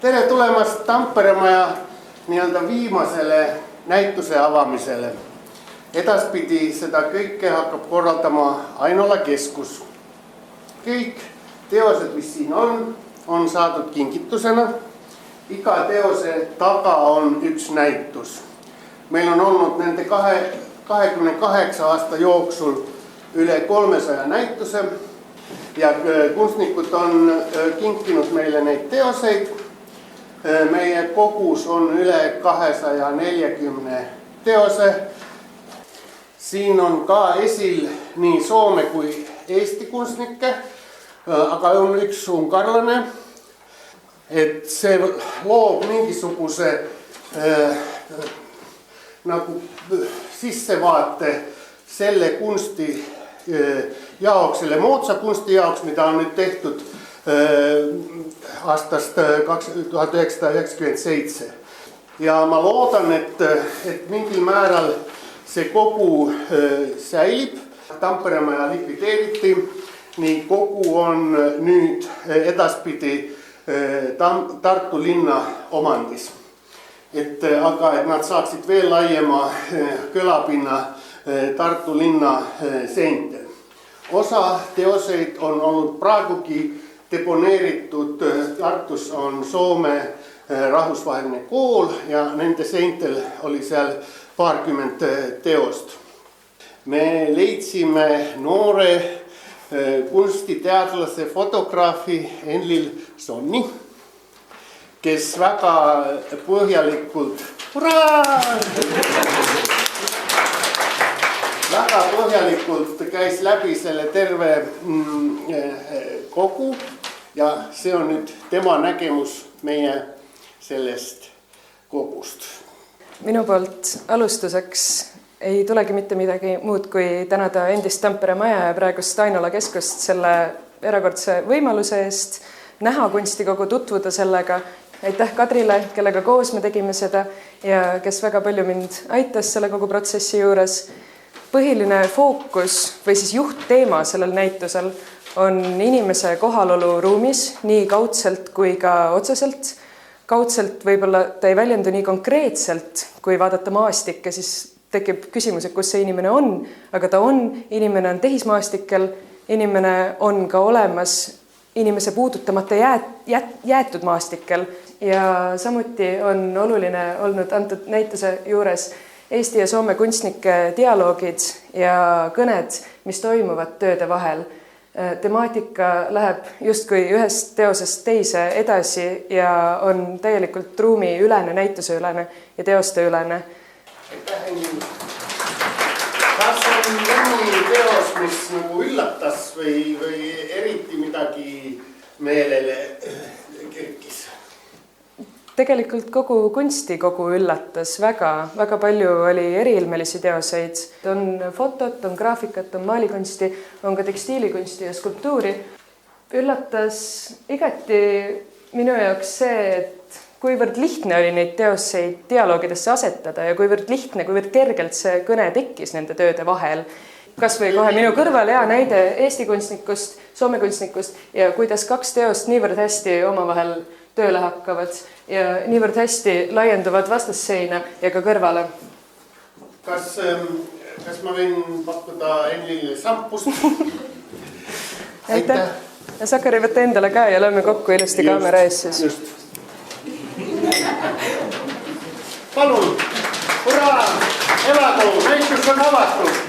Tere tulemast Tampere maja viimasele näituse avamisele. Edaspidi seda kõike hakkab korraldama Ainola keskus. Kõik teosed, mis siin on saadud kingitusena. Iga teose taga on üks näitus. Meil on olnud nende 28 aasta jooksul üle 300 näituse ja kunstnikud on kinkinud meile neid teoseid. Meie kogus on üle 240 teose. Siin on ka esil nii Soome kui Eesti kunstnikke, aga on üks ungarlane. Et see loob mingisuguse nagu sissevaate selle kunsti jaoks, selle moodsa kunsti jaoks, mida on nüüd tehtud aastast 1997. Ja ma loodan, et mingil määral see kogu säilib. Tampere maja likvideeriti, nii kogu on nüüd edaspidi Tartu linna omandis. Aga et nad saaksid veel laiema kõlapinna Tartu linna seintel. Osa teoseid on olnud praegugi deponeeritud. Tartus on Soome rahvusvaheline kool ja nende seintel oli seal paarkümmend teost. Me leidsime noore kunstiteadlase fotograafi Enlil Sonni, kes väga põhjalikult käis läbi selle terve kogu ja see on nüüd tema nägemus meie sellest kogust. Minu poolt alustuseks ei tulegi mitte midagi muud kui tänada endist Tampere maja ja praegust Ainola keskust selle erakordse võimaluse eest näha kunstikogu, tutvuda sellega. Aitäh Kadrile, kellega koos me tegime seda ja kes väga palju mind aitas selle kogu protsessi juures. Põhiline fookus või siis juhtteema sellel näitusel on inimese kohalolu ruumis nii kaudselt kui ka otseselt. Kaudselt võib-olla ta ei väljendu nii konkreetselt, kui vaadata maastikke, siis tekib küsimus, et kus see inimene on, aga ta on, inimene on tehismaastikel, inimene on ka olemas inimese puudutamata jäetud maastikel ja samuti on oluline olnud antud näituse juures Eesti ja Soome kunstnike dialoogid ja kõned, mis toimuvad tööde vahel. Temaatika läheb justkui ühest teosest teise edasi ja on täielikult ruumi ülene, näituse ülene ja teoste ülene. Kas on mõni teos, mis nagu üllatas või eriti midagi meelele kerkis? Tegelikult kogu kunstikogu üllatas väga palju oli eriilmelisi teoseid. On fotot, on graafikat, on maalikunsti, on ka tekstiilikunsti ja skulptuuri. Üllatas igati minu jaoks see, et kuivõrd lihtne oli neid teoseid dialoogidesse asetada ja kuivõrd lihtne, kuivõrd kergelt see kõne tekkis nende tööde vahel. Kas või kohe minu kõrval hea näide Eesti kunstnikust, Soome kunstnikust ja kuidas kaks teost niivõrd hästi omavahel tööle hakkavad ja niivõrd hästi laienduvad vastasseina ja ka kõrvale. Kas ma võin pakkuda Enlile sampust? Aitäh. Ja Sakari võtta endale käe ja lööme kokku ilusti kaamera ees siis. Just. Palun, hurraa, elagu, näitus on avatud.